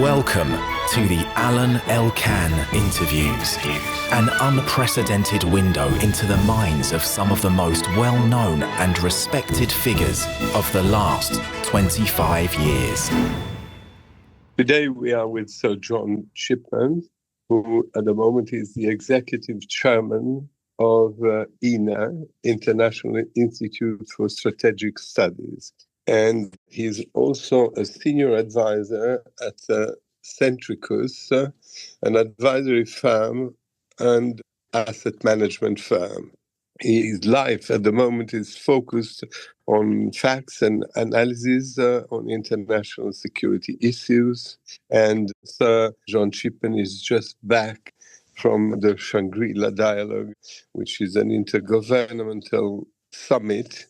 Welcome to the Alain interviews, an unprecedented window into the minds of some of the most well-known and respected figures of the last 25 years. Today we are with Sir John Chipman, who at the moment is the executive chairman of INA, International Institute for Strategic Studies. And he's also a senior advisor at Centricus, an advisory firm and asset management firm. His life at the moment is focused on facts and analysis on international security issues. And Sir John Chipman is just back from the Shangri-La dialogue, which is an inter-governmental summit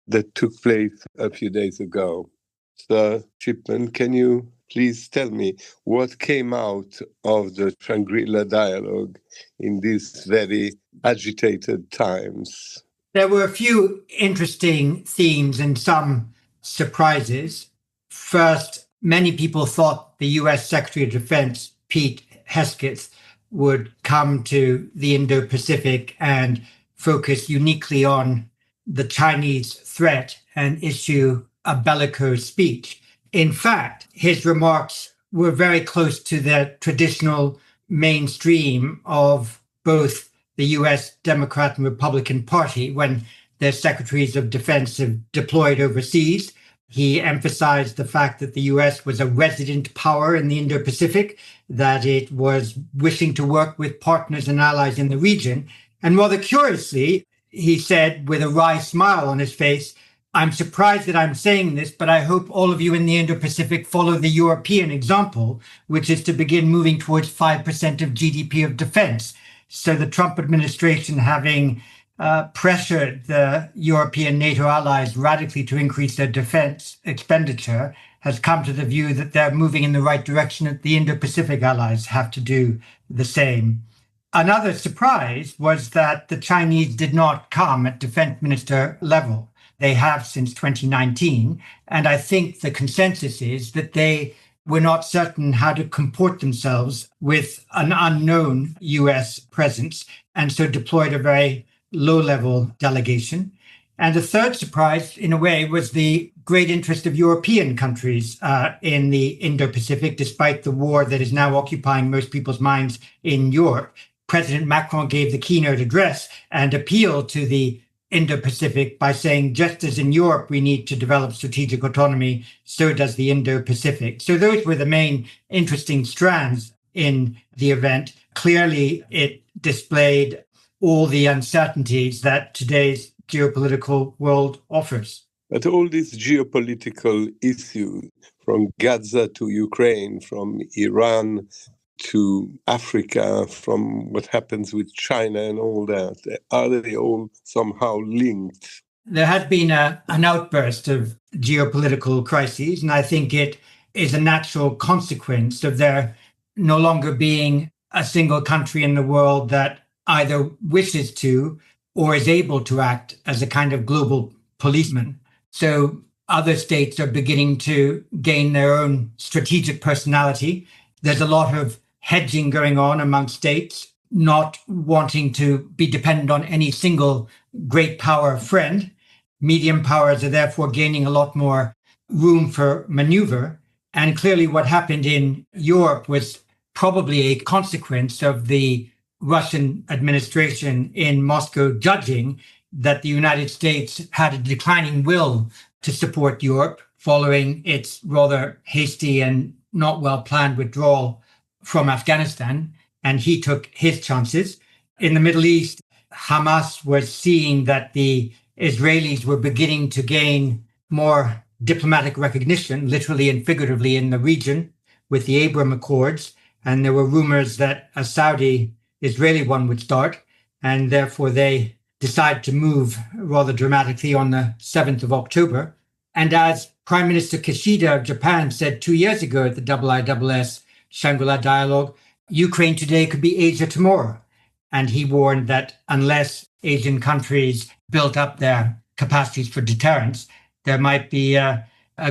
that took place a few days ago. Sir Chipman, can you please tell me what came out of the Shangri-La dialogue in these very agitated times? There were a few interesting themes and some surprises. First, many people thought the US Secretary of Defense, Pete Hegseth, would come to the Indo-Pacific and focus uniquely on the Chinese threat and issue a bellicose speech. In fact, his remarks were very close to the traditional mainstream of both the US Democrat and Republican Party when their secretaries of defense have deployed overseas. He emphasized the fact that the US was a resident power in the Indo-Pacific, that it was wishing to work with partners and allies in the region. And rather curiously, he said with a wry smile on his face, "I'm surprised that I'm saying this, but I hope all of you in the Indo-Pacific follow the European example, which is to begin moving towards 5% of GDP of defense." So the Trump administration, having pressured the European NATO allies radically to increase their defense expenditure, has come to the view that they're moving in the right direction, that the Indo-Pacific allies have to do the same. Another surprise was that the Chinese did not come at defense minister level. They have since 2019. And I think the consensus is that they were not certain how to comport themselves with an unknown US presence, and so deployed a very low-level delegation. And the third surprise, in a way, was the great interest of European countries in the Indo-Pacific, despite the war that is now occupying most people's minds in Europe. President Macron gave the keynote address and appealed to the Indo-Pacific by saying, just as in Europe we need to develop strategic autonomy, so does the Indo-Pacific. So those were the main interesting strands in the event. Clearly, it displayed all the uncertainties that today's geopolitical world offers. But all these geopolitical issues, from Gaza to Ukraine, from Iran to Africa, from what happens with China and all that, are they all somehow linked? There has been an outburst of geopolitical crises, and I think it is a natural consequence of there no longer being a single country in the world that either wishes to or is able to act as a kind of global policeman. So other states are beginning to gain their own strategic personality. There's a lot of hedging going on among states, not wanting to be dependent on any single great power friend. Medium powers are therefore gaining a lot more room for maneuver. And clearly what happened in Europe was probably a consequence of the Russian administration in Moscow judging that the United States had a declining will to support Europe following its rather hasty and not well-planned withdrawal from Afghanistan, and he took his chances. In the Middle East, Hamas was seeing that the Israelis were beginning to gain more diplomatic recognition, literally and figuratively, in the region with the Abraham Accords, and there were rumors that a Saudi-Israeli one would start, and therefore they decided to move rather dramatically on the 7th of October. And as Prime Minister Kishida of Japan said 2 years ago at the IISS Shangri-La dialogue, Ukraine today could be Asia tomorrow. And he warned that unless Asian countries built up their capacities for deterrence, there might be a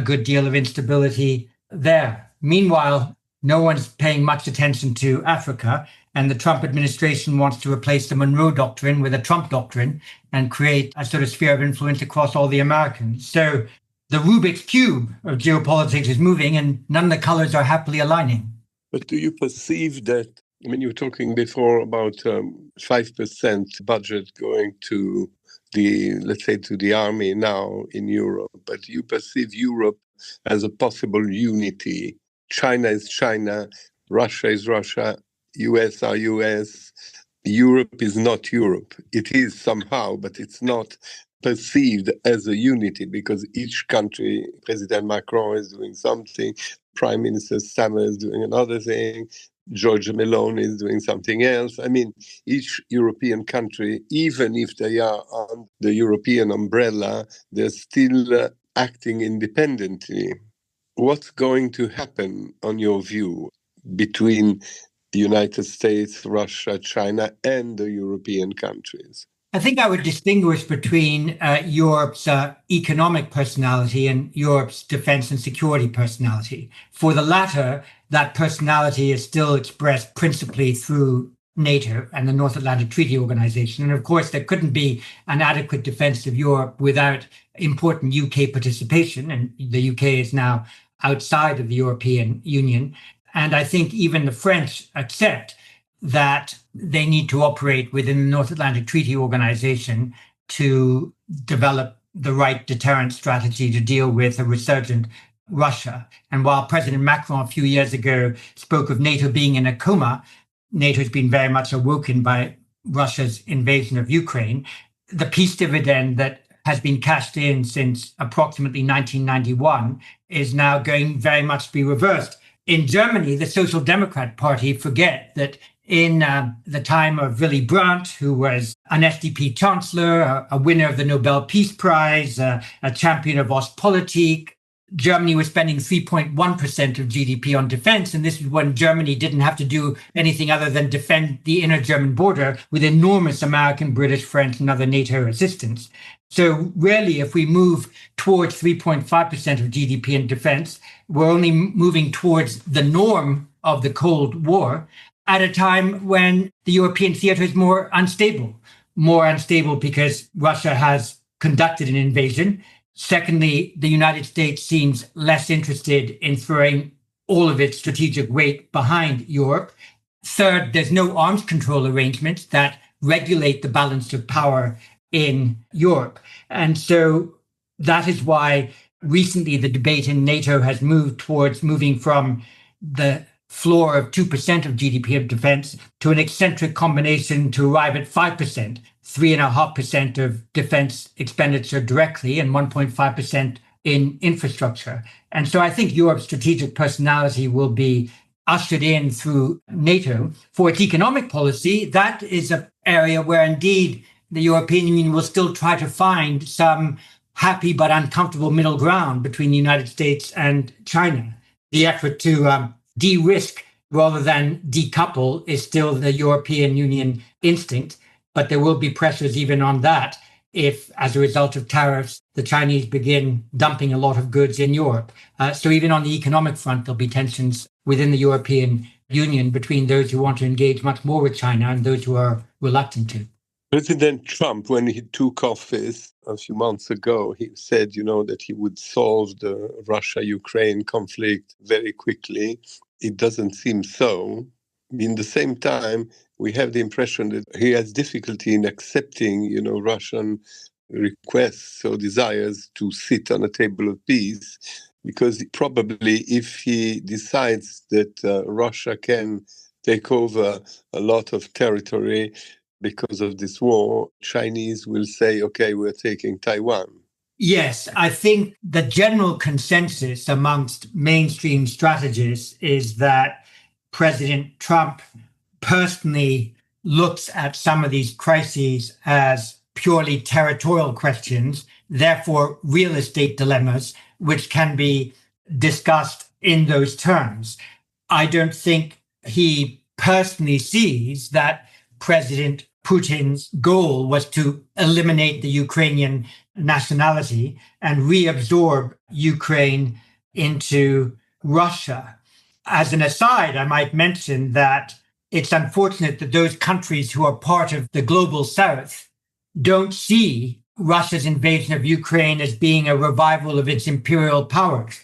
good deal of instability there. Meanwhile, no one's paying much attention to Africa. And the Trump administration wants to replace the Monroe Doctrine with a Trump Doctrine and create a sort of sphere of influence across all the Americans. So the Rubik's Cube of geopolitics is moving and none of the colors are happily aligning. But do you perceive that, I mean, you were talking before about 5% budget going to let's say, to the army now in Europe, but you perceive Europe as a possible unity. China is China, Russia is Russia, US are US, Europe is not Europe. It is somehow, but it's not perceived as a unity because each country, President Macron is doing something, Prime Minister Summer is doing another thing, Giorgia Meloni is doing something else. I mean, each European country, even if they are on the European umbrella, they're still acting independently. What's going to happen, on your view, between the United States, Russia, China, and the European countries? I think I would distinguish between Europe's economic personality and Europe's defense and security personality. For the latter, that personality is still expressed principally through NATO and the North Atlantic Treaty Organization. And of course, there couldn't be an adequate defense of Europe without important UK participation. And the UK is now outside of the European Union. And I think even the French accept that they need to operate within the North Atlantic Treaty Organization to develop the right deterrent strategy to deal with a resurgent Russia. And while President Macron a few years ago spoke of NATO being in a coma, NATO has been very much awoken by Russia's invasion of Ukraine. The peace dividend that has been cashed in since approximately 1991 is now going very much to be reversed. In Germany, the Social Democrat Party forget that in the time of Willy Brandt, who was an SDP chancellor, a winner of the Nobel Peace Prize, a champion of Ostpolitik, Germany was spending 3.1% of GDP on defense. And this is when Germany didn't have to do anything other than defend the inner German border with enormous American, British, French, and other NATO assistance. So really, if we move towards 3.5% of GDP in defense, we're only moving towards the norm of the Cold War at a time when the European theater is more unstable because Russia has conducted an invasion. Secondly, the United States seems less interested in throwing all of its strategic weight behind Europe. Third, there's no arms control arrangements that regulate the balance of power in Europe. And so that is why recently the debate in NATO has moved towards moving from the floor of 2% of GDP of defense to an eccentric combination to arrive at 5%, 3.5% of defense expenditure directly and 1.5% in infrastructure. And so I think Europe's strategic personality will be ushered in through NATO. For its economic policy, that is an area where indeed the European Union will still try to find some happy but uncomfortable middle ground between the United States and China. The effort to de-risk rather than decouple is still the European Union instinct, but there will be pressures even on that if, as a result of tariffs, the Chinese begin dumping a lot of goods in Europe. So even on the economic front, there'll be tensions within the European Union between those who want to engage much more with China and those who are reluctant to. President Trump, when he took office a few months ago, he said, that he would solve the Russia-Ukraine conflict very quickly. It doesn't seem so. In the same time, we have the impression that he has difficulty in accepting, Russian requests or desires to sit on a table of peace, because probably if he decides that Russia can take over a lot of territory because of this war, Chinese will say, okay, we're taking Taiwan. Yes, I think the general consensus amongst mainstream strategists is that President Trump personally looks at some of these crises as purely territorial questions, therefore real estate dilemmas, which can be discussed in those terms. I don't think he personally sees that President Putin's goal was to eliminate the Ukrainian nationality and reabsorb Ukraine into Russia. As an aside, I might mention that it's unfortunate that those countries who are part of the global south don't see Russia's invasion of Ukraine as being a revival of its imperial powers.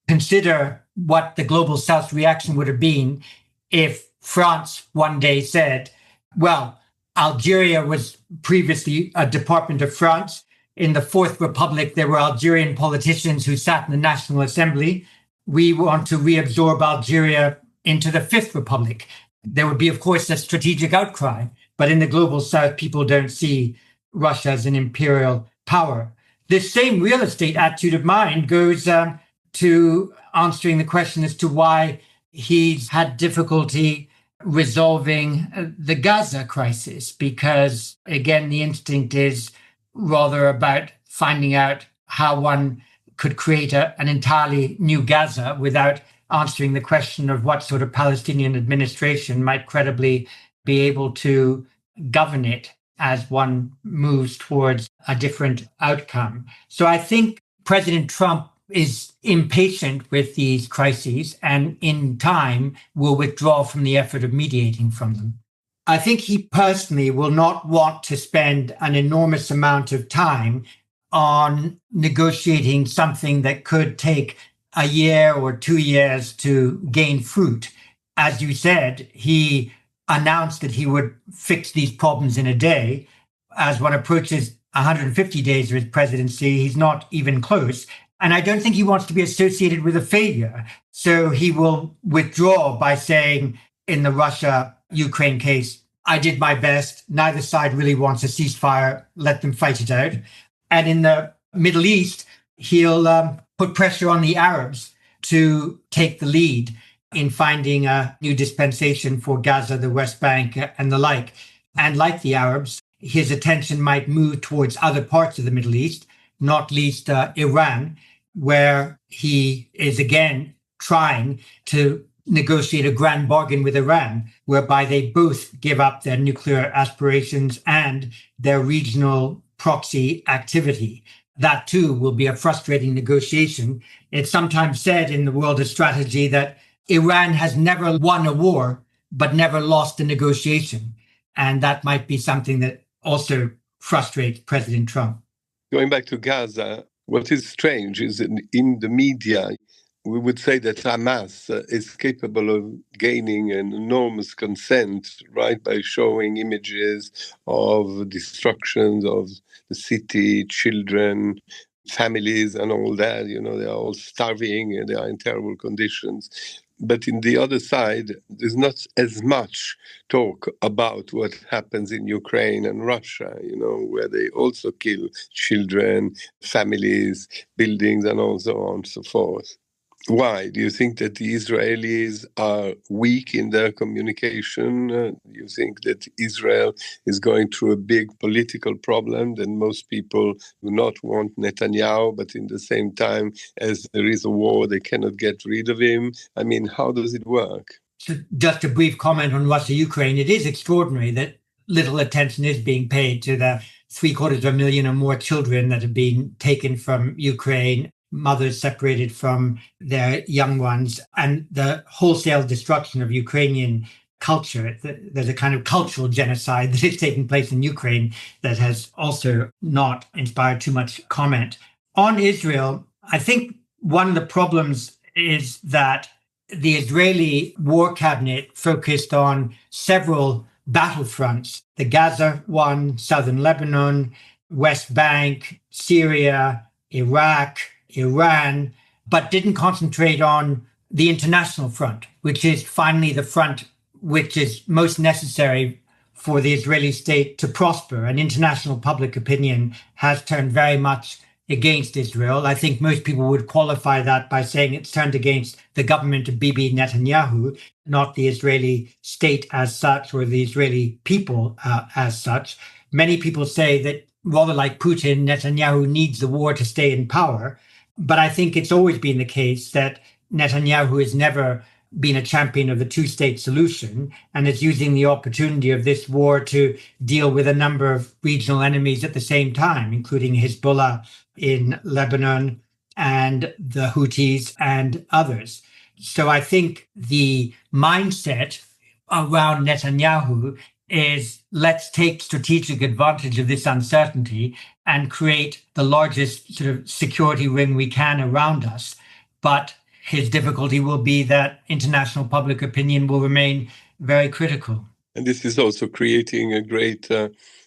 Consider what the global south's reaction would have been if France one day said, well, Algeria was previously a department of France. In the Fourth Republic, there were Algerian politicians who sat in the National Assembly. We want to reabsorb Algeria into the Fifth Republic. There would be, of course, a strategic outcry. But in the global south, people don't see Russia as an imperial power. This same real estate attitude of mind goes to answering the question as to why he's had difficulty resolving the Gaza crisis, because, again, the instinct is rather about finding out how one could create an entirely new Gaza without answering the question of what sort of Palestinian administration might credibly be able to govern it as one moves towards a different outcome. So I think President Trump is impatient with these crises and in time will withdraw from the effort of mediating from them. I think he personally will not want to spend an enormous amount of time on negotiating something that could take a year or 2 years to gain fruit. As you said, he announced that he would fix these problems in a day. As one approaches 150 days of his presidency, he's not even close. And I don't think he wants to be associated with a failure. So he will withdraw by saying, in the Russia-Ukraine case, I did my best. Neither side really wants a ceasefire. Let them fight it out. And in the Middle East, he'll put pressure on the Arabs to take the lead in finding a new dispensation for Gaza, the West Bank, and the like. And like the Arabs, his attention might move towards other parts of the Middle East, not least Iran, where he is again trying to negotiate a grand bargain with Iran, whereby they both give up their nuclear aspirations and their regional proxy activity. That too will be a frustrating negotiation. It's sometimes said in the world of strategy that Iran has never won a war, but never lost a negotiation. And that might be something that also frustrates President Trump. Going back to Gaza, what is strange is that in the media, we would say that Hamas is capable of gaining an enormous consent, right, by showing images of destructions of the city, children, families, and all that. You know, they are all starving and they are in terrible conditions. But in the other side, there's not as much talk about what happens in Ukraine and Russia, you know, where they also kill children, families, buildings, and all so on and so forth. Why? Do you think that the Israelis are weak in their communication? Do you think that Israel is going through a big political problem, that most people do not want Netanyahu, but in the same time, as there is a war, they cannot get rid of him? I mean, how does it work? So just a brief comment on Russia-Ukraine. It is extraordinary that little attention is being paid to the 750,000 or more children that have been taken from Ukraine, mothers separated from their young ones, and the wholesale destruction of Ukrainian culture. There's a kind of cultural genocide that is taking place in Ukraine that has also not inspired too much comment. On Israel, I think one of the problems is that the Israeli war cabinet focused on several battlefronts: the Gaza one, southern Lebanon, West Bank, Syria, Iraq, Iran, but didn't concentrate on the international front, which is finally the front which is most necessary for the Israeli state to prosper. And international public opinion has turned very much against Israel. I think most people would qualify that by saying it's turned against the government of Bibi Netanyahu, not the Israeli state as such or the Israeli people as such. Many people say that rather like Putin, Netanyahu needs the war to stay in power. But I think it's always been the case that Netanyahu has never been a champion of the two-state solution and is using the opportunity of this war to deal with a number of regional enemies at the same time, including Hezbollah in Lebanon and the Houthis and others. So I think the mindset around Netanyahu is let's take strategic advantage of this uncertainty and create the largest sort of security ring we can around us. But his difficulty will be that international public opinion will remain very critical. And this is also creating a great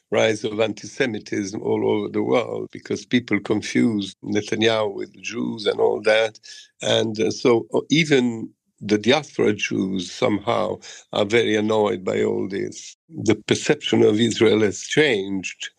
rise of anti-Semitism all over the world because people confuse Netanyahu with Jews and all that. And so even the diaspora Jews somehow are very annoyed by all this. The perception of Israel has changed.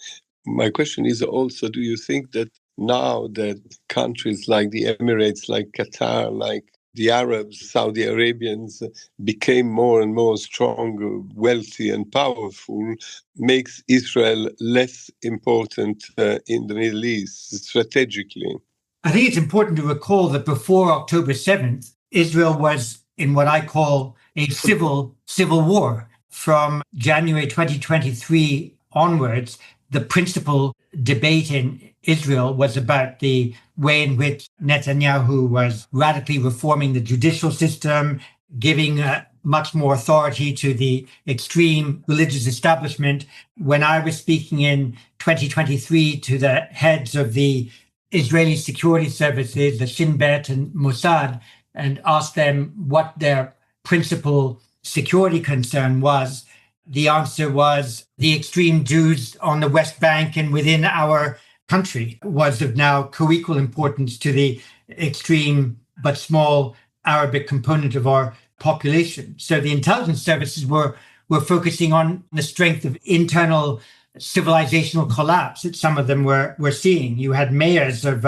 My question is also, do you think that now that countries like the Emirates, like Qatar, like the Arabs, Saudi Arabians became more and more strong, wealthy and powerful, makes Israel less important in the Middle East strategically? I think it's important to recall that before October 7th, Israel was in what I call a civil war. From January 2023 onwards, the principal debate in Israel was about the way in which Netanyahu was radically reforming the judicial system, giving much more authority to the extreme religious establishment. When I was speaking in 2023 to the heads of the Israeli security services, the Shin Bet and Mossad, and asked them what their principal security concern was, the answer was the extreme Jews on the West Bank and within our country was of now co-equal importance to the extreme but small Arabic component of our population. So the intelligence services were focusing on the strength of internal civilizational collapse that some of them were seeing. You had mayors of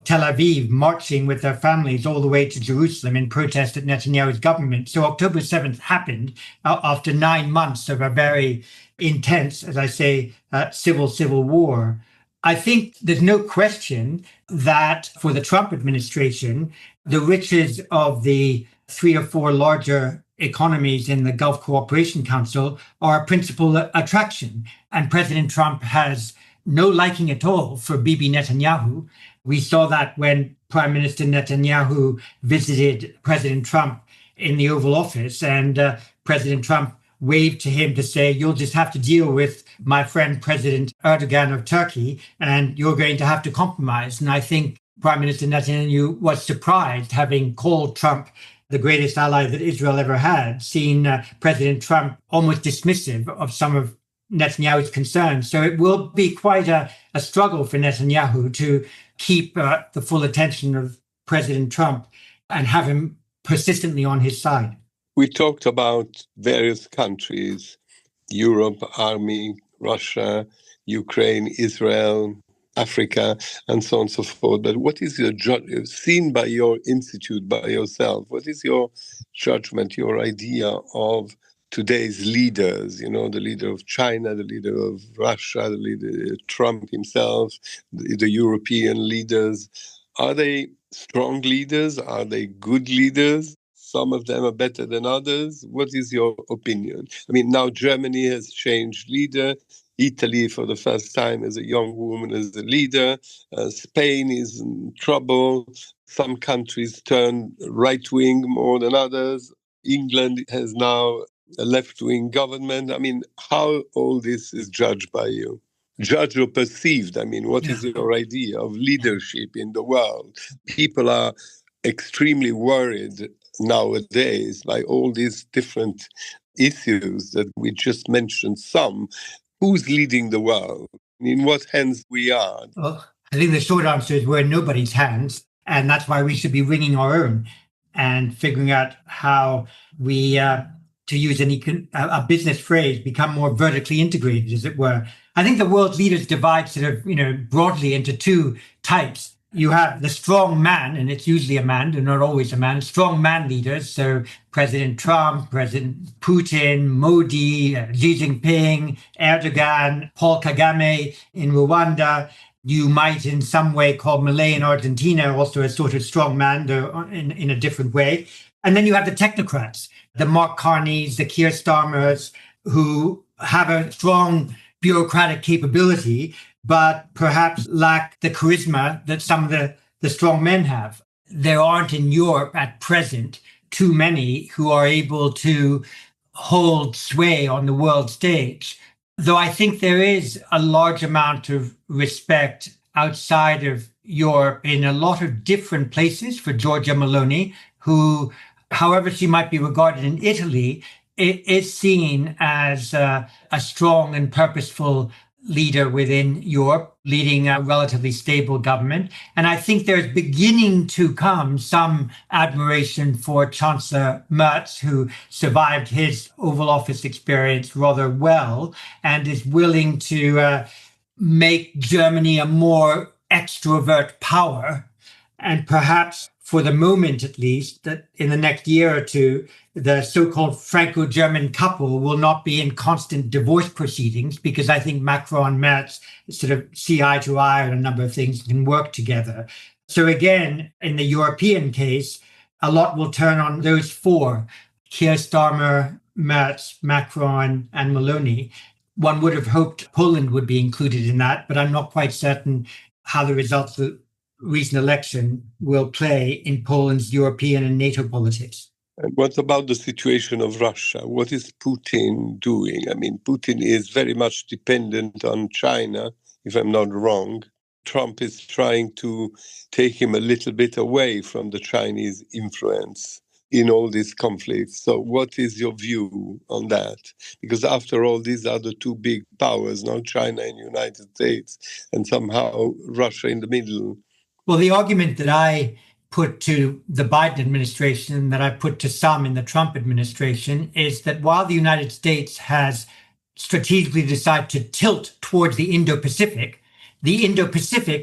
Tel Aviv marching with their families all the way to Jerusalem in protest at Netanyahu's government. So October 7th happened after 9 months of a very intense, as I say, civil war. I think there's no question that for the Trump administration, the riches of the 3 or 4 larger economies in the Gulf Cooperation Council are a principal attraction. And President Trump has no liking at all for Bibi Netanyahu. We saw that when Prime Minister Netanyahu visited President Trump in the Oval Office, and President Trump waved to him to say, you'll just have to deal with my friend President Erdogan of Turkey, and you're going to have to compromise. And I think Prime Minister Netanyahu was surprised, having called Trump the greatest ally that Israel ever had, seeing President Trump almost dismissive of some of Netanyahu's concerns. So it will be quite a struggle for Netanyahu to keep the full attention of President Trump and have him persistently on his side. We talked about various countries, Europe, Army, Russia, Ukraine, Israel, Africa, and so on and so forth. But what is your seen by your institute, by yourself? What is your judgment, your idea of today's leaders? You know, the leader of China, the leader of Russia, the leader Trump himself, the European leaders. Are they strong leaders? Are they good leaders? Some of them are better than others. What is your opinion? I mean, now Germany has changed leader. Italy, for the first time, as a young woman, as the leader. Spain is in trouble. Some countries turn right-wing more than others. England has now a left-wing government. I mean, how all this is judged by you? Judged or perceived? I mean, what is your idea of leadership in the world? People are extremely worried nowadays by all these different issues that we just mentioned some. Who's leading the world? In what hands we are? Well, I think the short answer is we're in nobody's hands, and that's why we should be wringing our own and figuring out how we, to use a business phrase, become more vertically integrated, as it were. I think the world's leaders divide sort of, broadly into 2 types. You have the strong man, and it's usually a man, and not always a man, strong man leaders. So President Trump, President Putin, Modi, Xi Jinping, Erdogan, Paul Kagame in Rwanda. You might in some way call Milei in Argentina also a sort of strong man, though in a different way. And then you have the technocrats, the Mark Carneys, the Keir Starmers, who have a strong bureaucratic capability, but perhaps lack the charisma that some of the strong men have. There aren't in Europe at present too many who are able to hold sway on the world stage. Though I think there is a large amount of respect outside of Europe in a lot of different places for Giorgia Meloni, who, however she might be regarded in Italy, is seen as a strong and purposeful leader within Europe, leading a relatively stable government. And I think there's beginning to come some admiration for Chancellor Merz, who survived his Oval Office experience rather well and is willing to make Germany a more extrovert power. And perhaps for the moment, at least, that in the next year or two, the so-called Franco-German couple will not be in constant divorce proceedings, because I think Macron and Merz sort of see eye to eye on a number of things and can work together. So again, in the European case, a lot will turn on those four: Keir Starmer, Merz, Macron, and Meloni. One would have hoped Poland would be included in that, but I'm not quite certain how the results of the recent election will play in Poland's European and NATO politics. And what about the situation of Russia? What is Putin doing? I mean, Putin is very much dependent on China, if I'm not wrong. Trump is trying to take him a little bit away from the Chinese influence in all these conflicts. So what is your view on that? Because after all, these are the two big powers, not China and United States, and somehow Russia in the middle. Well, the argument that I put to the Biden administration, that I put to some in the Trump administration, is that while the United States has strategically decided to tilt towards the Indo-Pacific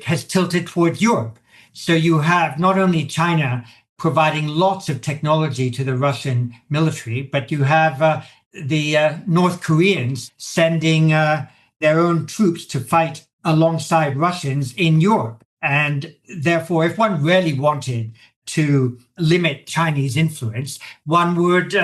has tilted towards Europe. So you have not only China providing lots of technology to the Russian military, but you have the North Koreans sending their own troops to fight alongside Russians in Europe. And therefore, if one really wanted to limit Chinese influence, one would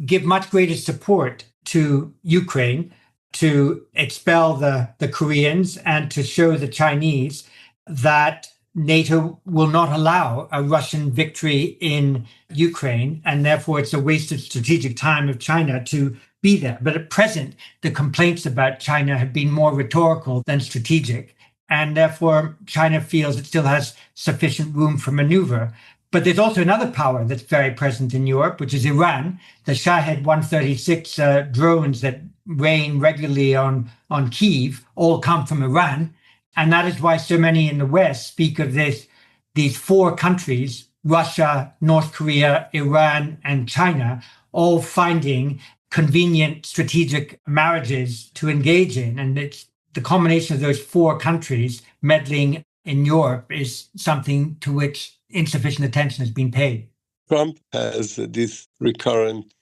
give much greater support to Ukraine to expel the Koreans and to show the Chinese that NATO will not allow a Russian victory in Ukraine, and therefore it's a waste of strategic time of China to be there. But at present, the complaints about China have been more rhetorical than strategic, and therefore China feels it still has sufficient room for maneuver. But there's also another power that's very present in Europe, which is Iran. The Shahed 136 drones that rain regularly on Kyiv all come from Iran. And that is why so many in the West speak of these four countries, Russia, North Korea, Iran, and China, all finding convenient strategic marriages to engage in. And it's the combination of those four countries meddling in Europe is something to which insufficient attention has been paid. Trump has this recurrent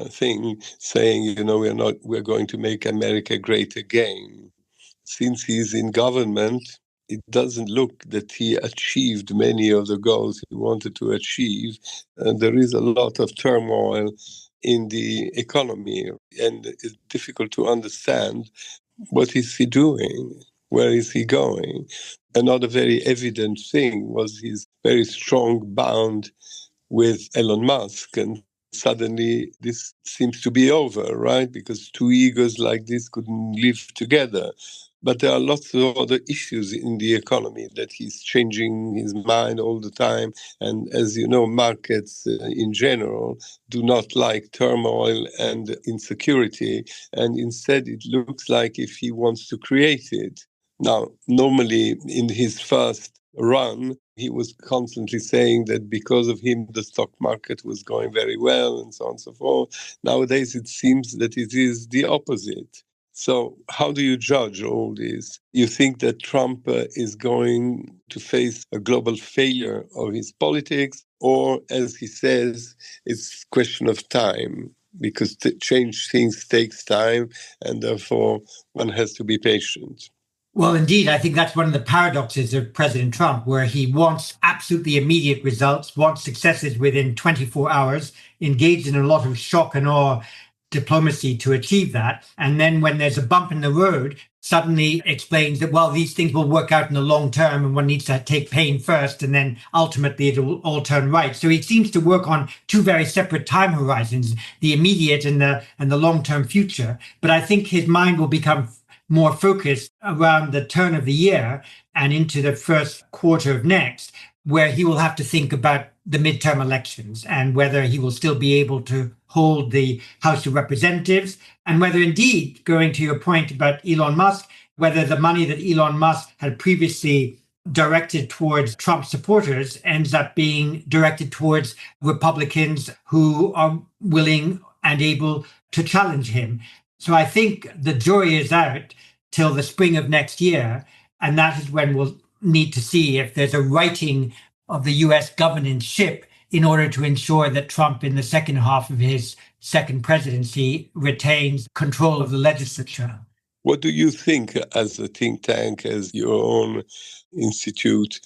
thing saying, we're going to make America great again. Since he's in government, it doesn't look that he achieved many of the goals he wanted to achieve. And there is a lot of turmoil in the economy, and it's difficult to understand what is he doing, where is he going. Another very evident thing was his very strong bond with Elon Musk, and suddenly this seems to be over, right? Because two egos like this couldn't live together. But there are lots of other issues in the economy that he's changing his mind all the time. And as you know, markets in general do not like turmoil and insecurity. And instead, it looks like if he wants to create it. Now, normally in his first run, he was constantly saying that because of him, the stock market was going very well and so on and so forth. Nowadays, it seems that it is the opposite. So how do you judge all this? You think that Trump is going to face a global failure of his politics, or as he says, it's a question of time, because to change things takes time, and therefore one has to be patient? Well, indeed, I think that's one of the paradoxes of President Trump, where he wants absolutely immediate results, wants successes within 24 hours, engaged in a lot of shock and awe diplomacy to achieve that. And then when there's a bump in the road, suddenly explains that, well, these things will work out in the long term and one needs to take pain first and then ultimately it will all turn right. So he seems to work on two very separate time horizons, the immediate and the long-term future. But I think his mind will become more focused around the turn of the year and into the first quarter of next, where he will have to think about the midterm elections and whether he will still be able to hold the House of Representatives, and whether indeed, going to your point about Elon Musk, whether the money that Elon Musk had previously directed towards Trump supporters ends up being directed towards Republicans who are willing and able to challenge him. So I think the jury is out till the spring of next year, and that is when we'll need to see if there's a righting of the US governance ship in order to ensure that Trump, in the second half of his second presidency, retains control of the legislature. What do you think, as a think tank, as your own institute?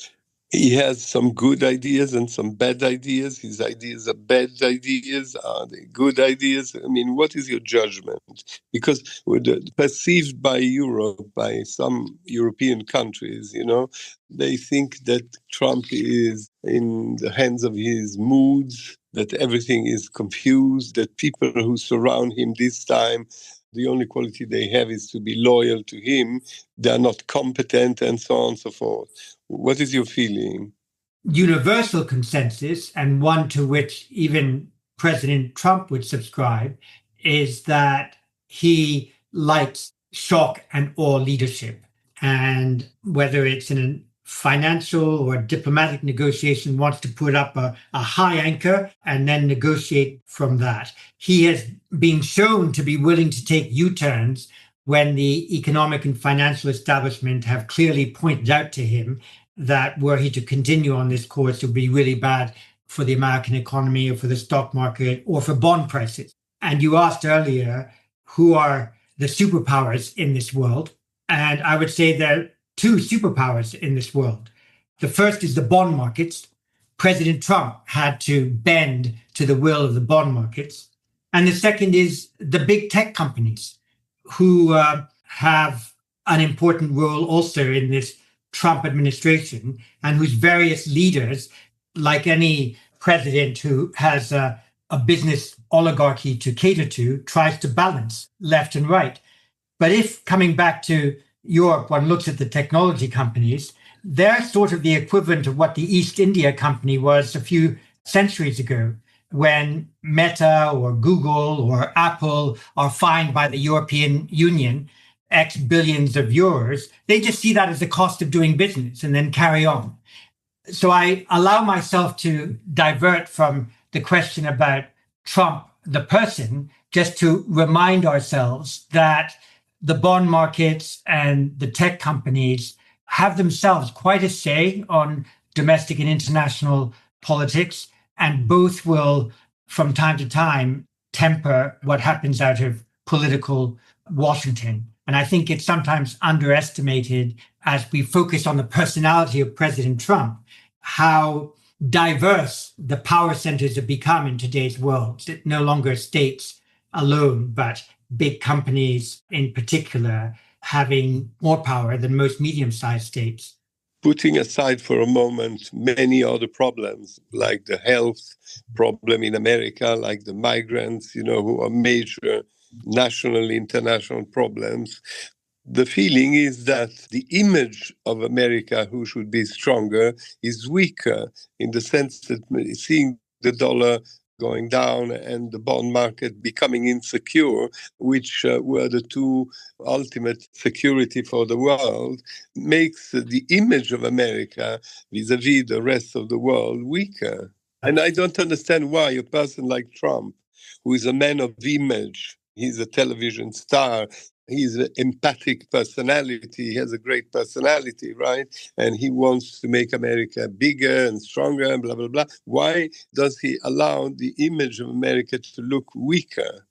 He has some good ideas and some bad ideas. His ideas are bad ideas. Are they good ideas? I mean, what is your judgment? Because perceived by Europe, by some European countries, they think that Trump is in the hands of his moods, that everything is confused, that people who surround him this time, the only quality they have is to be loyal to him. They are not competent, and so on and so forth. What is your feeling? Universal consensus, and one to which even President Trump would subscribe, is that he likes shock and awe leadership. And whether it's in a financial or diplomatic negotiation, wants to put up a high anchor and then negotiate from that. He has been shown to be willing to take U-turns when the economic and financial establishment have clearly pointed out to him that were he to continue on this course, it would be really bad for the American economy or for the stock market or for bond prices. And you asked earlier, who are the superpowers in this world? And I would say there are two superpowers in this world. The first is the bond markets. President Trump had to bend to the will of the bond markets. And the second is the big tech companies, who have an important role also in this Trump administration, and whose various leaders, like any president who has a business oligarchy to cater to, tries to balance left and right. But if, coming back to Europe, one looks at the technology companies, they're sort of the equivalent of what the East India Company was a few centuries ago, when Meta or Google or Apple are fined by the European Union X billions of euros. They just see that as the cost of doing business and then carry on. So I allow myself to divert from the question about Trump, the person, just to remind ourselves that the bond markets and the tech companies have themselves quite a say on domestic and international politics, and both will, from time to time, temper what happens out of political Washington. And I think it's sometimes underestimated, as we focus on the personality of President Trump, how diverse the power centers have become in today's world. It's no longer states alone, but big companies in particular having more power than most medium-sized states. Putting aside for a moment many other problems, like the health problem in America, like the migrants, who are major national, international problems, the feeling is that the image of America, who should be stronger, is weaker, in the sense that seeing the dollar going down and the bond market becoming insecure, which were the two ultimate security for the world, makes the image of America vis-a-vis the rest of the world weaker. And I don't understand why a person like Trump, who is a man of image, he's a television star, he's an empathic personality, he has a great personality, right? And he wants to make America bigger and stronger and blah, blah, blah. Why does he allow the image of America to look weaker?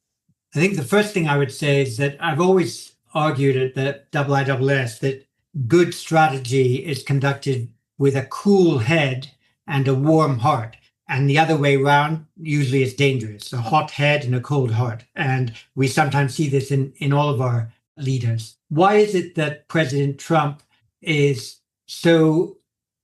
I think the first thing I would say is that I've always argued at the IISS that good strategy is conducted with a cool head and a warm heart. And the other way around usually is dangerous, a hot head and a cold heart. And we sometimes see this in all of our leaders. Why is it that President Trump is so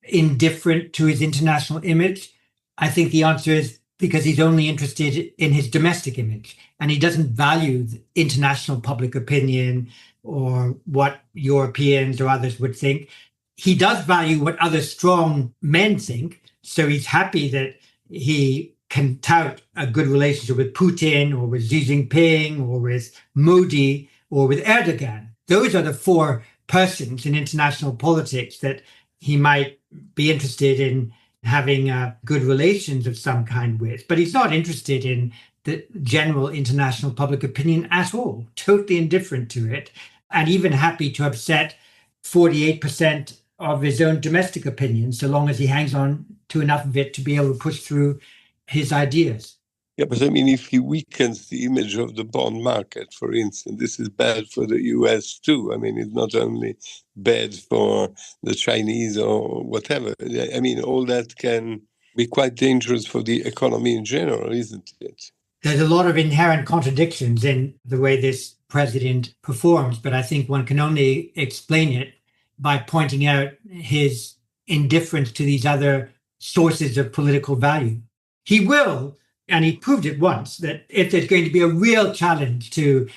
indifferent to his international image? I think the answer is because he's only interested in his domestic image, and he doesn't value the international public opinion or what Europeans or others would think. He does value what other strong men think. So he's happy that he can tout a good relationship with Putin or with Xi Jinping or with Modi or with Erdogan. Those are the four persons in international politics that he might be interested in having good relations of some kind with. But he's not interested in the general international public opinion at all, totally indifferent to it, and even happy to upset 48% of his own domestic opinion, so long as he hangs on to enough of it to be able to push through his ideas. Yeah, but I mean, if he weakens the image of the bond market, for instance, this is bad for the US too. I mean, it's not only bad for the Chinese or whatever. I mean, all that can be quite dangerous for the economy in general, isn't it? There's a lot of inherent contradictions in the way this president performs, but I think one can only explain it by pointing out his indifference to these other sources of political value. He will, and he proved it once, that if there's going to be a real challenge to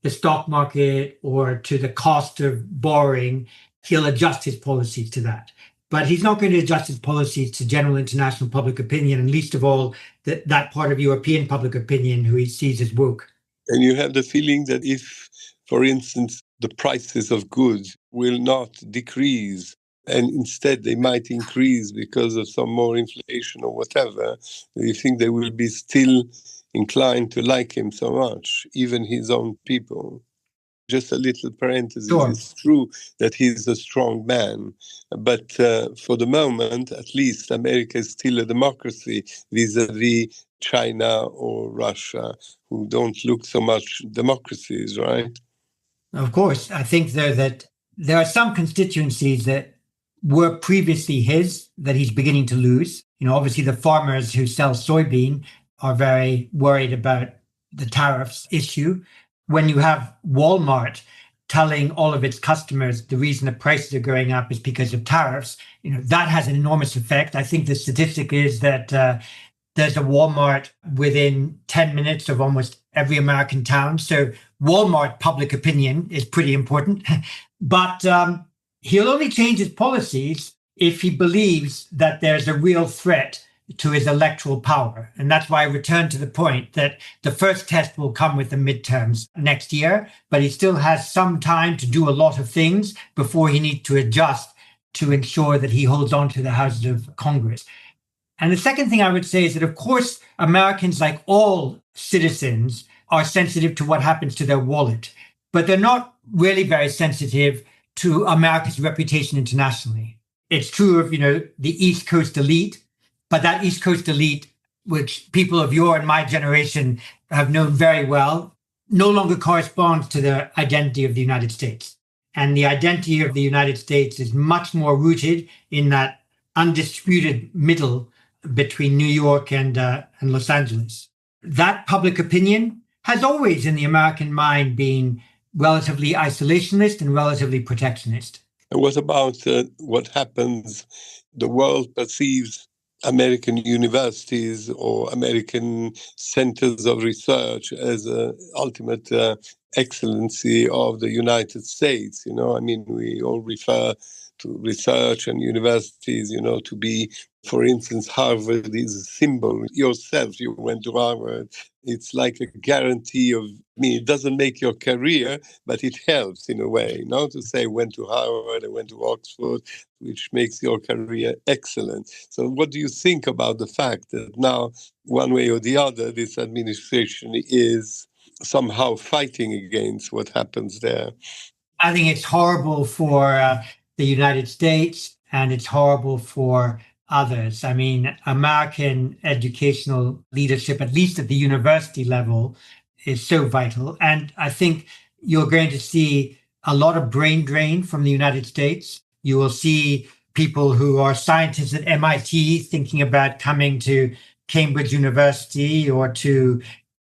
the stock market or to the cost of borrowing, he'll adjust his policies to that. But he's not going to adjust his policies to general international public opinion, and least of all, that part of European public opinion who he sees as woke. And you have the feeling that if, for instance, the prices of goods will not decrease, and instead they might increase because of some more inflation or whatever, you think they will be still inclined to like him so much, even his own people? Just a little parenthesis, Sure. It's true that he's a strong man, but for the moment, at least, America is still a democracy vis-a-vis China or Russia, who don't look so much democracies, right? Of course. I think, though, that there are some constituencies that were previously his that he's beginning to lose. You know, obviously the farmers who sell soybean are very worried about the tariffs issue. When you have Walmart telling all of its customers the reason the prices are going up is because of tariffs, you know, that has an enormous effect. I think the statistic is that there's a Walmart within 10 minutes of almost every American town. So Walmart public opinion is pretty important. But he'll only change his policies if he believes that there's a real threat to his electoral power. And that's why I return to the point that the first test will come with the midterms next year, but he still has some time to do a lot of things before he needs to adjust to ensure that he holds on to the houses of Congress. And the second thing I would say is that, of course, Americans, like all citizens, are sensitive to what happens to their wallet, but they're not really very sensitive to America's reputation internationally. It's true of, you know, the East Coast elite, but that East Coast elite, which people of your and my generation have known very well, no longer corresponds to the identity of the United States. And the identity of the United States is much more rooted in that undisputed middle between New York and Los Angeles. That public opinion has always, in the American mind, been relatively isolationist and relatively protectionist. And what about what happens? The world perceives American universities or American centers of research as an ultimate excellency of the United States. You know, I mean, we all refer to research and universities, you know, to be, for instance, Harvard is a symbol. Yourself, you went to Harvard. It's like a guarantee of, I mean, it doesn't make your career, but it helps in a way, you know, to say, went to Harvard, I went to Oxford, which makes your career excellent. So what do you think about the fact that now, one way or the other, this administration is somehow fighting against what happens there? I think it's horrible for the United States, and it's horrible for others. I mean, American educational leadership, at least at the university level, is so vital. And I think you're going to see a lot of brain drain from the United States. You will see people who are scientists at MIT thinking about coming to Cambridge University or to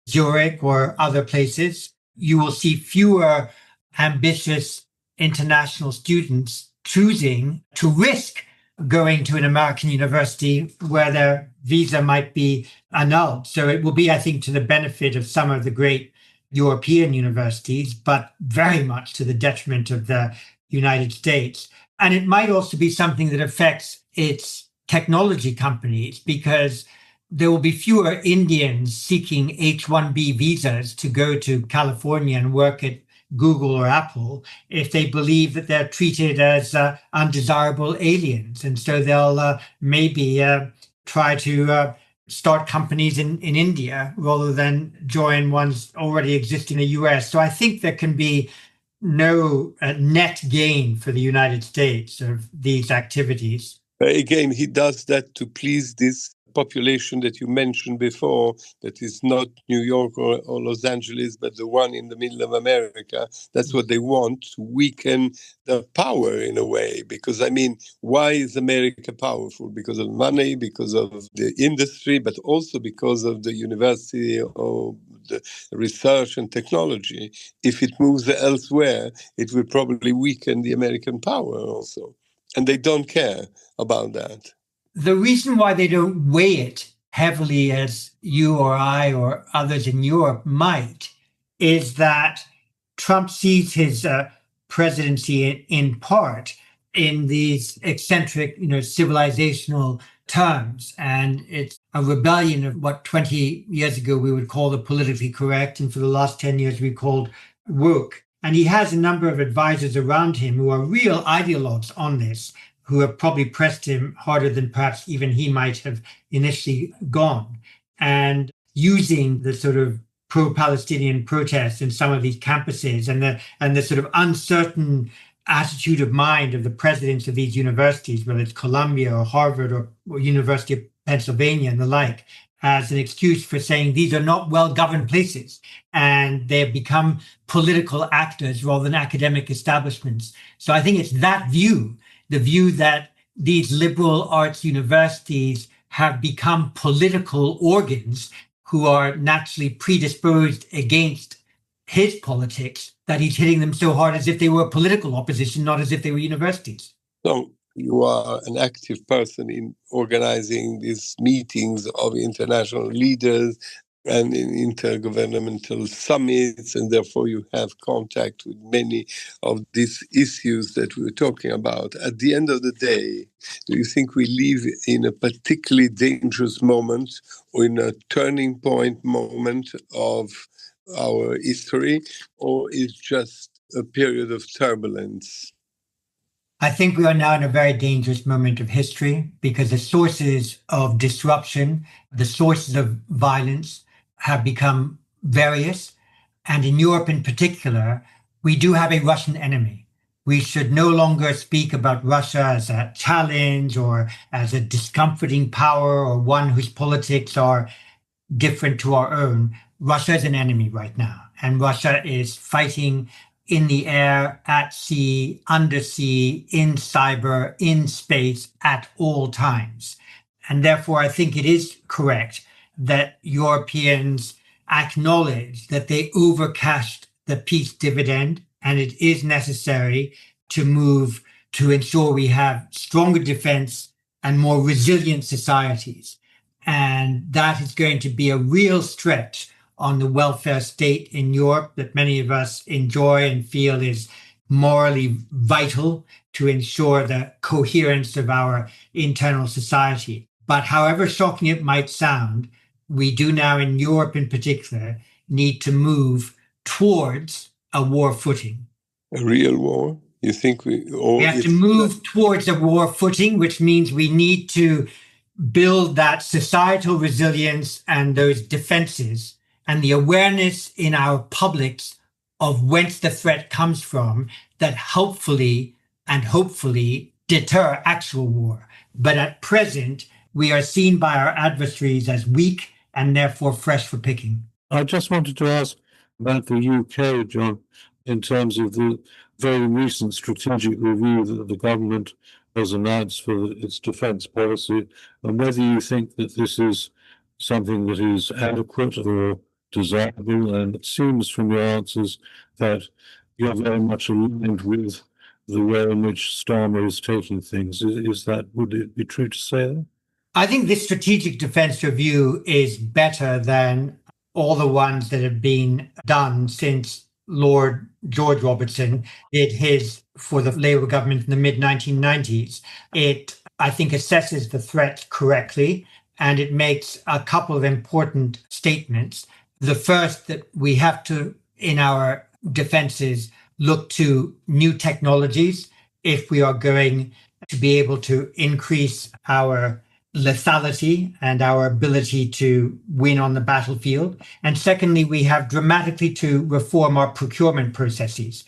Zurich or other places, you will see fewer ambitious international students choosing to risk going to an American university where their visa might be annulled. So it will be, I think, to the benefit of some of the great European universities, but very much to the detriment of the United States. And it might also be something that affects its technology companies, because there will be fewer Indians seeking H-1B visas to go to California and work at Google or Apple if they believe that they're treated as undesirable aliens. And so they'll maybe try to start companies in India rather than join ones already existing in the US. So I think there can be no net gain for the United States of these activities. Again, he does that to please this population that you mentioned before, that is not New York or Los Angeles, but the one in the middle of America. That's what they want, to weaken the power in a way. Because, I mean, why is America powerful? Because of money, because of the industry, but also because of the university or the research and technology. If it moves elsewhere, it will probably weaken the American power also. And they don't care about that. The reason why they don't weigh it heavily as you or I or others in Europe might is that Trump sees his presidency in part in these eccentric, civilizational terms. And it's a rebellion of what 20 years ago we would call the politically correct, and for the last 10 years we called woke. And he has a number of advisors around him who are real ideologues on this, who have probably pressed him harder than perhaps even he might have initially gone. And using the sort of pro-Palestinian protests in some of these campuses and the sort of uncertain attitude of mind of the presidents of these universities, whether it's Columbia or Harvard or University of Pennsylvania and the like, as an excuse for saying these are not well-governed places, and they have become political actors rather than academic establishments. So I think it's that view, the view that these liberal arts universities have become political organs who are naturally predisposed against his politics, that he's hitting them so hard as if they were a political opposition, not as if they were universities. So you are an active person in organizing these meetings of international leaders and in inter-governmental summits, and therefore you have contact with many of these issues that we were talking about. At the end of the day, do you think we live in a particularly dangerous moment or in a turning point moment of our history, or is just a period of turbulence? I think we are now in a very dangerous moment of history, because the sources of disruption, the sources of violence have become various. And in Europe in particular, we do have a Russian enemy. We should no longer speak about Russia as a challenge or as a discomforting power or one whose politics are different to our own. Russia is an enemy right now, and Russia is fighting in the air, at sea, undersea, in cyber, in space, at all times. And therefore, I think it is correct that Europeans acknowledge that they overcashed the peace dividend, and it is necessary to move to ensure we have stronger defense and more resilient societies. And that is going to be a real stretch on the welfare state in Europe that many of us enjoy and feel is morally vital to ensure the coherence of our internal society. But however shocking it might sound, we do now in Europe in particular need to move towards a war footing. A real war? You think we have to move towards a war footing, which means we need to build that societal resilience and those defenses and the awareness in our publics of whence the threat comes from, that hopefully deter actual war. But at present, we are seen by our adversaries as weak and therefore fresh for picking. I just wanted to ask about the UK, John, in terms of the very recent strategic review that the government has announced for its defence policy, and whether you think that this is something that is adequate or desirable? And it seems from your answers that you're very much aligned with the way in which Starmer is taking things. Is that, would it be true to say that? I think this strategic defense review is better than all the ones that have been done since Lord George Robertson did his for the Labour government in the mid-1990s. It, I think, assesses the threat correctly, and it makes a couple of important statements. The first, that we have to, in our defenses, look to new technologies if we are going to be able to increase our lethality and our ability to win on the battlefield. And secondly, we have dramatically to reform our procurement processes.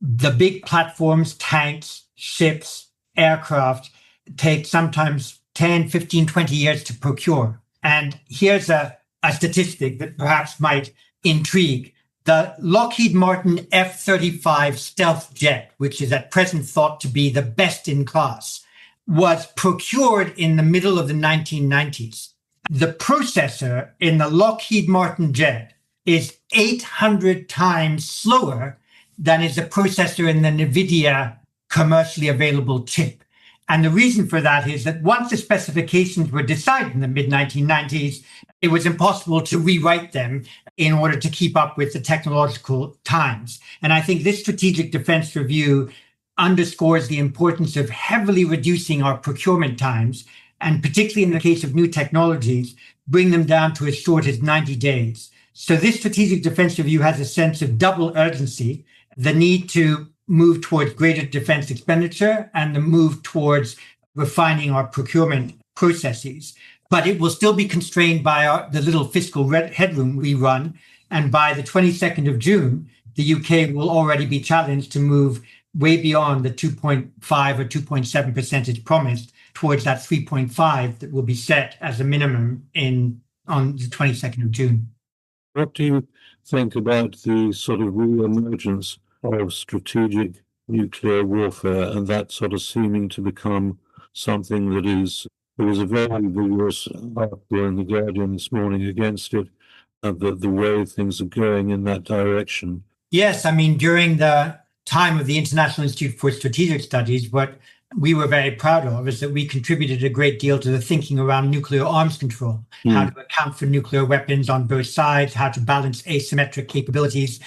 The big platforms, tanks, ships, aircraft, take sometimes 10, 15, 20 years to procure. And here's a statistic that perhaps might intrigue. The Lockheed Martin F-35 stealth jet, which is at present thought to be the best in class, was procured in the middle of the 1990s. The processor in the Lockheed Martin jet is 800 times slower than is the processor in the NVIDIA commercially available chip. And the reason for that is that once the specifications were decided in the mid-1990s, it was impossible to rewrite them in order to keep up with the technological times. And I think this strategic defense review underscores the importance of heavily reducing our procurement times, and particularly in the case of new technologies, bring them down to as short as 90 days. So this strategic defense review has a sense of double urgency, the need to move towards greater defense expenditure and the move towards refining our procurement processes. But it will still be constrained by the little fiscal headroom we run. And by the 22nd of June, the UK will already be challenged to move way beyond the 2.5 or 2.7% promised towards that 3.5 that will be set as a minimum on the 22nd of June. What do you think about the sort of re-emergence of strategic nuclear warfare and that sort of seeming to become something that is, there was a very vigorous article in The Guardian this morning against it, the way things are going in that direction? Yes, I mean, during the time of the International Institute for Strategic Studies, what we were very proud of is that we contributed a great deal to the thinking around nuclear arms control, how to account for nuclear weapons on both sides, how to balance asymmetric capabilities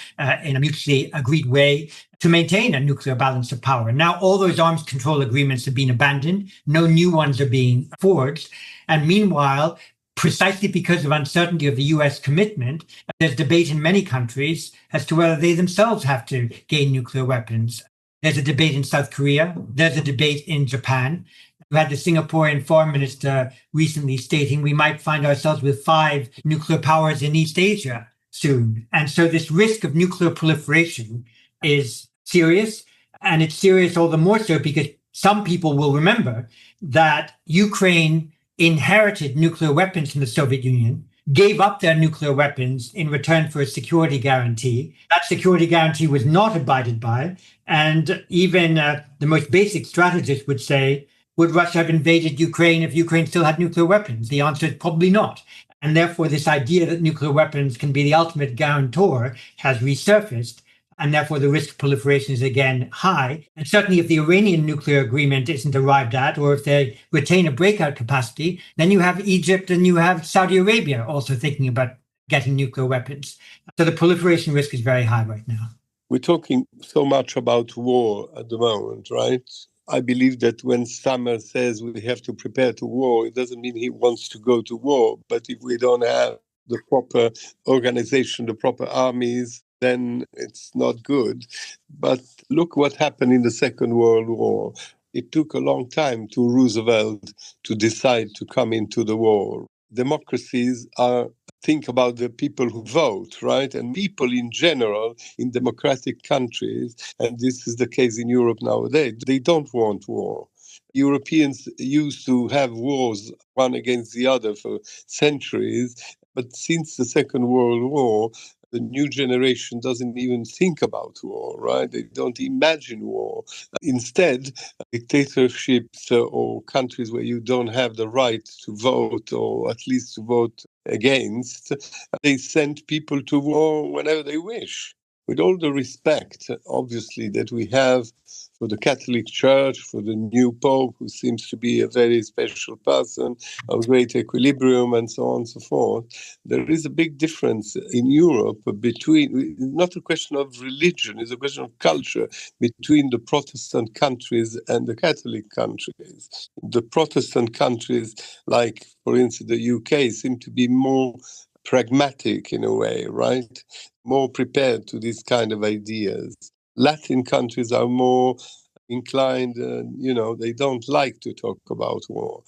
in a mutually agreed way to maintain a nuclear balance of power. Now, all those arms control agreements have been abandoned. No new ones are being forged. And meanwhile, precisely because of uncertainty of the US commitment, there's debate in many countries as to whether they themselves have to gain nuclear weapons. There's a debate in South Korea. There's a debate in Japan. We had the Singaporean foreign minister recently stating we might find ourselves with 5 nuclear powers in East Asia soon. And so this risk of nuclear proliferation is serious. And it's serious all the more so because some people will remember that Ukraine inherited nuclear weapons from the Soviet Union, gave up their nuclear weapons in return for a security guarantee. That security guarantee was not abided by. And even the most basic strategists would say, would Russia have invaded Ukraine if Ukraine still had nuclear weapons? The answer is probably not. And therefore, this idea that nuclear weapons can be the ultimate guarantor has resurfaced. And therefore, the risk of proliferation is again high. And certainly, if the Iranian nuclear agreement isn't arrived at, or if they retain a breakout capacity, then you have Egypt and you have Saudi Arabia also thinking about getting nuclear weapons. So the proliferation risk is very high right now. We're talking so much about war at the moment, right? I believe that when Starmer says we have to prepare to war, it doesn't mean he wants to go to war. But if we don't have the proper organization, the proper armies, then it's not good. But look what happened in the Second World War. It took a long time to Roosevelt to decide to come into the war. Democracies think about the people who vote, right? And people in general in democratic countries, and this is the case in Europe nowadays, they don't want war. Europeans used to have wars one against the other for centuries, but since the Second World War, the new generation doesn't even think about war, right? They don't imagine war. Instead, dictatorships or countries where you don't have the right to vote, or at least to vote against. They send people to war whenever they wish. With all the respect, obviously, that we have for the Catholic Church, for the new Pope, who seems to be a very special person, of great equilibrium, and so on and so forth, there is a big difference in Europe between, not a question of religion, it's a question of culture, between the Protestant countries and the Catholic countries. The Protestant countries, like, for instance, the UK, seem to be more pragmatic in a way, right? More prepared to these kind of ideas. Latin countries are more inclined, they don't like to talk about war.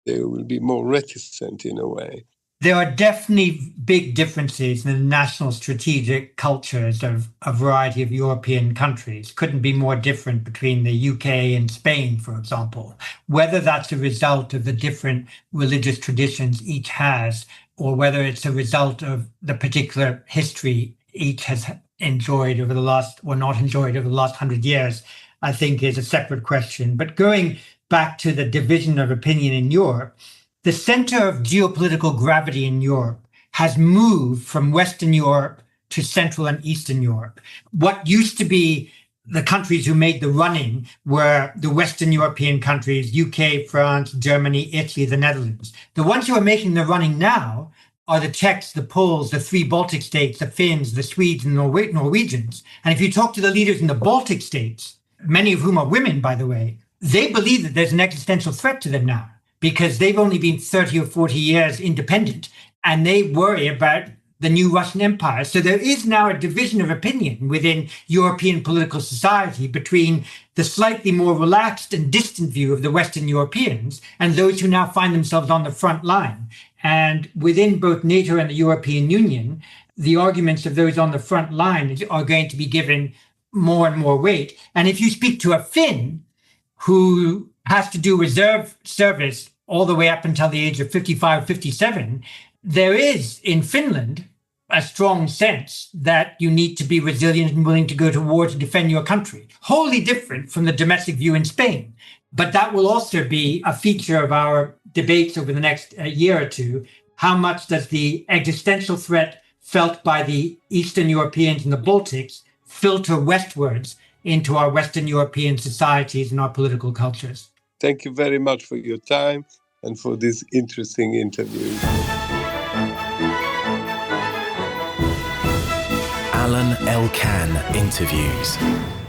They will be more reticent in a way. There are definitely big differences in the national strategic cultures of a variety of European countries. Couldn't be more different between the UK and Spain, for example. Whether that's a result of the different religious traditions each has, or whether it's a result of the particular history each has enjoyed over the last, or not enjoyed over the last 100 years, I think is a separate question. But going back to the division of opinion in Europe, the center of geopolitical gravity in Europe has moved from Western Europe to Central and Eastern Europe. What used to be the countries who made the running were the Western European countries, UK, France, Germany, Italy, the Netherlands. The ones who are making the running now are the Czechs, the Poles, the three Baltic states, the Finns, the Swedes, and the Norwegians. And if you talk to the leaders in the Baltic states, many of whom are women, by the way, they believe that there's an existential threat to them now because they've only been 30 or 40 years independent and they worry about the new Russian Empire. So there is now a division of opinion within European political society between the slightly more relaxed and distant view of the Western Europeans and those who now find themselves on the front line. And within both NATO and the European Union, the arguments of those on the front line are going to be given more and more weight. And if you speak to a Finn who has to do reserve service all the way up until the age of 55, 57, there is in Finland a strong sense that you need to be resilient and willing to go to war to defend your country. Wholly different from the domestic view in Spain. But that will also be a feature of our debates over the next year or two. How much does the existential threat felt by the Eastern Europeans and the Baltics filter westwards into our Western European societies and our political cultures? Thank you very much for your time and for this interesting interview. Alain Elkann interviews.